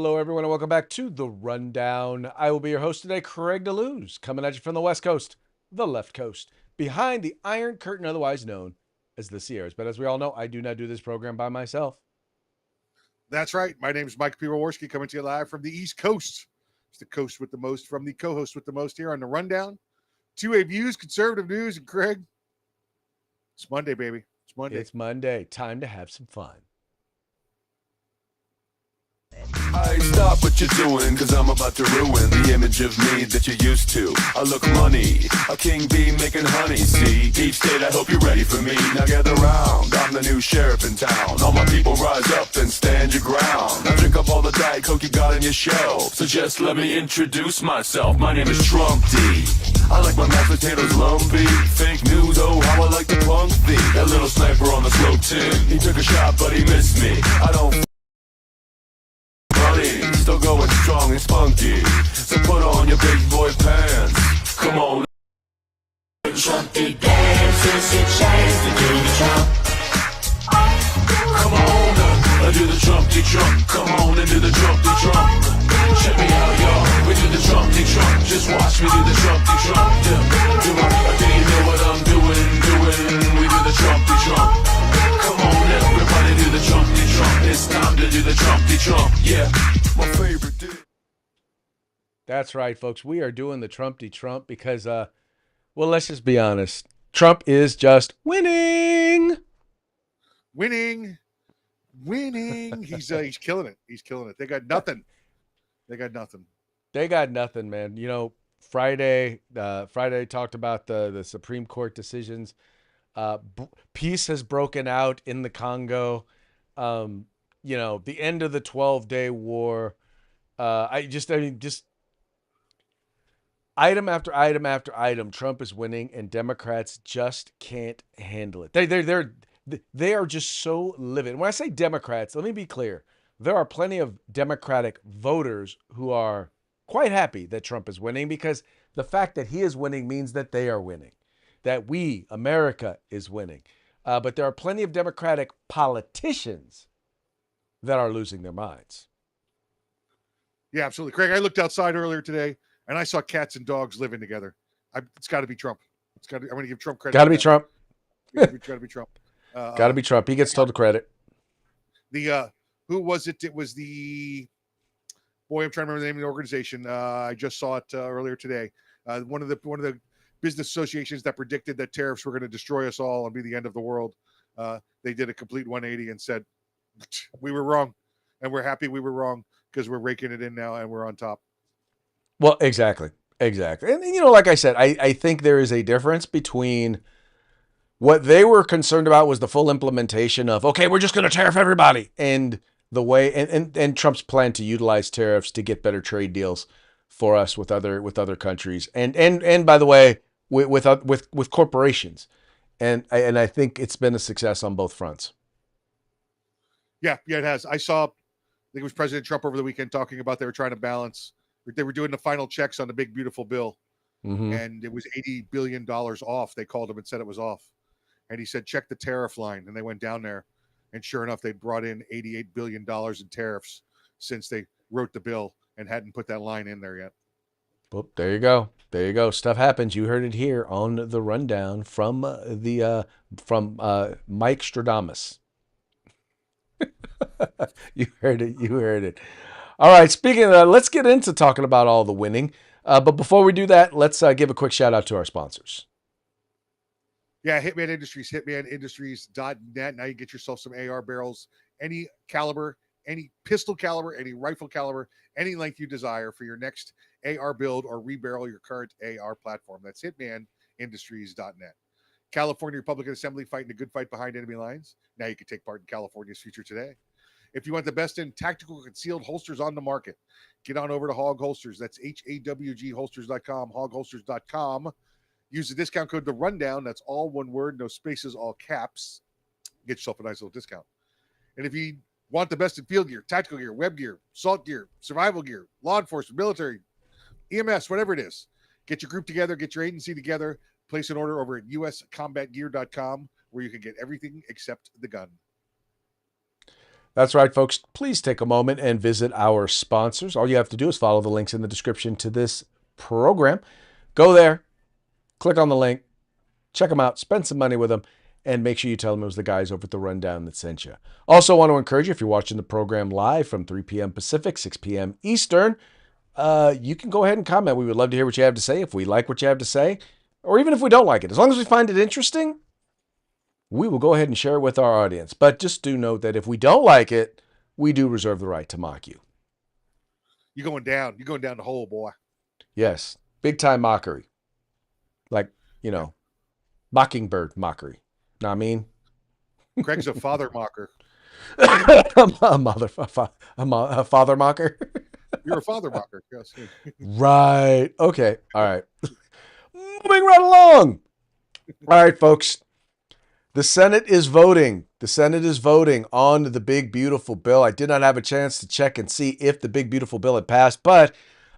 Hello, everyone, and welcome back to The Rundown. I will be your host today, Craig DeLuz, coming at you from the West Coast, the left coast, behind the Iron Curtain, otherwise known as the Sierras. But as we all know, I do not do this program by myself. That's right. My name is Mike P. Raworski, coming to you live from the East Coast. It's the coast with the most from the co-host with the most here on The Rundown. 2A Views, conservative news, and Craig. It's Monday, baby. It's Monday. It's Monday. Time to have some fun. Hey, stop what you're doing, cause I'm about to ruin the image of me that you're used to. I look money, a king bee making honey, see? Deep state, I hope you're ready for me. Now gather round, I'm the new sheriff in town. All my people rise up and stand your ground. Now drink up all the Diet Coke you got on your shelf. So just let me introduce myself. My name is Trump D. I like my mashed potatoes lumpy. Fake news, oh how I like the punk thee. That little sniper on the slope tin. He took a shot but he missed me. I don't still going strong and spunky. So put on your big boy pants. Come on. Trumpy dance, it's your chance to do the Trump. Come on, do the Trumpy Trump. Come on and do the Trumpy Trump. Check me out, y'all. We do the Trumpy Trump. Just watch me do the Trumpy Trump. Do you know what I'm doing? We do the Trumpy Trump. Come on, everybody do the Trumpy Trump. It's time to do the Trumpy Trump. Yeah, my favorite dude. That's right, folks. We are doing the Trumpty Trump because, well, let's just be honest. Trump is just winning. Winning. He's killing it. He's killing it. They got nothing. They got nothing, man. You know, Friday talked about the Supreme Court decisions. Peace has broken out in the Congo. You know, the end of the 12-day war. Just item after item after item, Trump is winning, and Democrats just can't handle it. They are just so livid. When I say Democrats, let me be clear. There are plenty of Democratic voters who are quite happy that Trump is winning, because the fact that he is winning means that they are winning, that we, America, is winning. But there are plenty of Democratic politicians that are losing their minds. Yeah, absolutely. Craig, I looked outside earlier today, and I saw cats and dogs living together. It's got to be Trump. I'm going to give Trump credit. Got to be Trump. Got to be Trump. Got to be Trump. He gets told the credit. Who was it? It was the boy. I'm trying to remember the name of the organization. I just saw it earlier today. One of the business associations that predicted that tariffs were going to destroy us all and be the end of the world. They did a complete 180 and said we were wrong, and we're happy we were wrong because we're raking it in now and we're on top. Well, exactly. And you know, like I said, I think there is a difference between what they were concerned about was the full implementation of, okay, we're just going to tariff everybody, and the way and Trump's plan to utilize tariffs to get better trade deals for us with other countries, and by the way, with corporations, and I think it's been a success on both fronts. Yeah, it has. I think it was President Trump over the weekend talking about they were trying to balance. They were doing the final checks on the big beautiful bill, and it was $80 billion off. They called him and said it was off. And he said, check the tariff line. And they went down there. And sure enough, they brought in $88 billion in tariffs since they wrote the bill and hadn't put that line in there yet. Well, there you go. Stuff happens. You heard it here on the Rundown from Mike Stradamus. You heard it. All right. Speaking of that, let's get into talking about all the winning. But before we do that, let's give a quick shout out to our sponsors. Yeah, Hitman Industries, hitmanindustries.net. Now you get yourself some AR barrels, any caliber, any pistol caliber, any rifle caliber, any length you desire for your next AR build or rebarrel your current AR platform. That's hitmanindustries.net. California Republican Assembly fighting a good fight behind enemy lines. Now you can take part in California's future today. If you want the best in tactical concealed holsters on the market, get on over to Hog Holsters. That's HAWGholsters.com, hogholsters.com. Use the discount code The Rundown. That's all one word, no spaces, all caps. Get yourself a nice little discount. And if you want the best in field gear, tactical gear, web gear, assault gear, survival gear, law enforcement, military, EMS, whatever it is, get your group together, get your agency together, place an order over at uscombatgear.com where you can get everything except the gun. That's right, folks. Please take a moment and visit our sponsors. All you have to do is follow the links in the description to this program. Go there, click on the link, check them out, spend some money with them, and make sure you tell them it was the guys over at The Rundown that sent you. Also want to encourage you, if you're watching the program live from 3 p.m. Pacific, 6 p.m. Eastern, you can go ahead and comment. We would love to hear what you have to say, if we like what you have to say, or even if we don't like it. As long as we find it interesting, we will go ahead and share it with our audience. But just do note that if we don't like it, we do reserve the right to mock you. You're going down. You're going down the hole, boy. Yes, big time mockery. Like, mockingbird mockery. Know what I mean? Craig's a father mocker. a father mocker. You're a father mocker. Yes. Right. Okay. All right. Moving right along. All right, folks. The Senate is voting. The Senate is voting on the big, beautiful bill. I did not have a chance to check and see if the big, beautiful bill had passed, but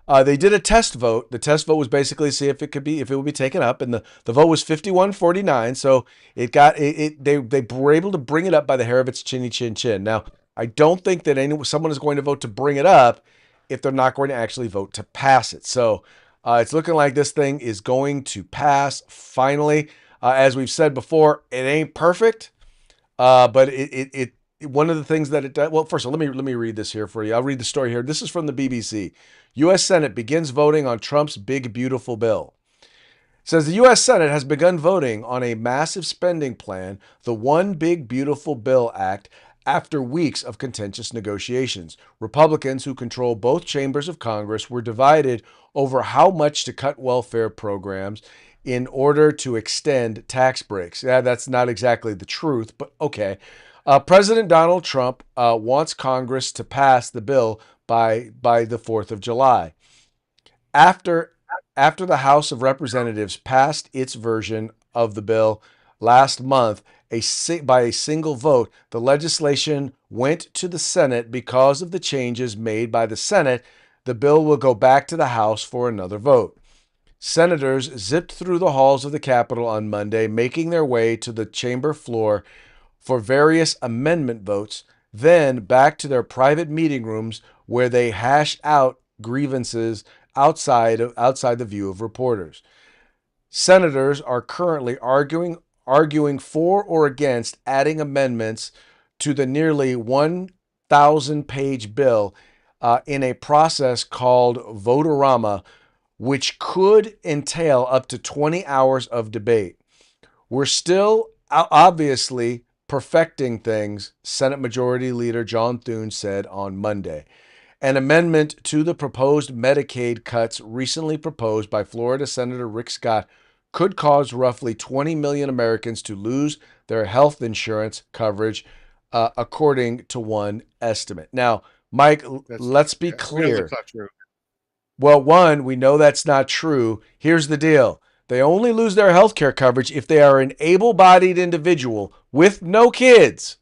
they did a test vote. The test vote was basically to see if it would be taken up, and the vote was 51-49. So they were able to bring it up by the hair of its chinny chin chin. Now, I don't think that someone is going to vote to bring it up if they're not going to actually vote to pass it. So it's looking like this thing is going to pass finally. As we've said before, it ain't perfect, but it one of the things that it does. Well, first of all, let me read this here for you. I'll read the story here. This is from the BBC. U.S. Senate begins voting on Trump's big, beautiful bill. It says the U.S. Senate has begun voting on a massive spending plan, the One Big Beautiful Bill Act, after weeks of contentious negotiations. Republicans, who control both chambers of Congress, were divided over how much to cut welfare programs in order to extend tax breaks. Yeah, that's not exactly the truth, but okay. President Donald Trump wants Congress to pass the bill by the 4th of July. After the House of Representatives passed its version of the bill last month, by a single vote, the legislation went to the Senate. Because of the changes made by the Senate, the bill will go back to the House for another vote. Senators zipped through the halls of the Capitol on Monday, making their way to the chamber floor for various amendment votes, then back to their private meeting rooms where they hashed out grievances outside the view of reporters. Senators are currently arguing for or against adding amendments to the nearly 1,000-page bill in a process called Vote-A-Rama, which could entail up to 20 hours of debate. We're still obviously perfecting things, Senate Majority Leader John Thune said on Monday. An amendment to the proposed Medicaid cuts recently proposed by Florida Senator Rick Scott could cause roughly 20 million Americans to lose their health insurance coverage, according to one estimate. Now, Mike, let's be clear. That's not true. Well, one, we know that's not true. Here's the deal. They only lose their health care coverage if they are an able-bodied individual with no kids.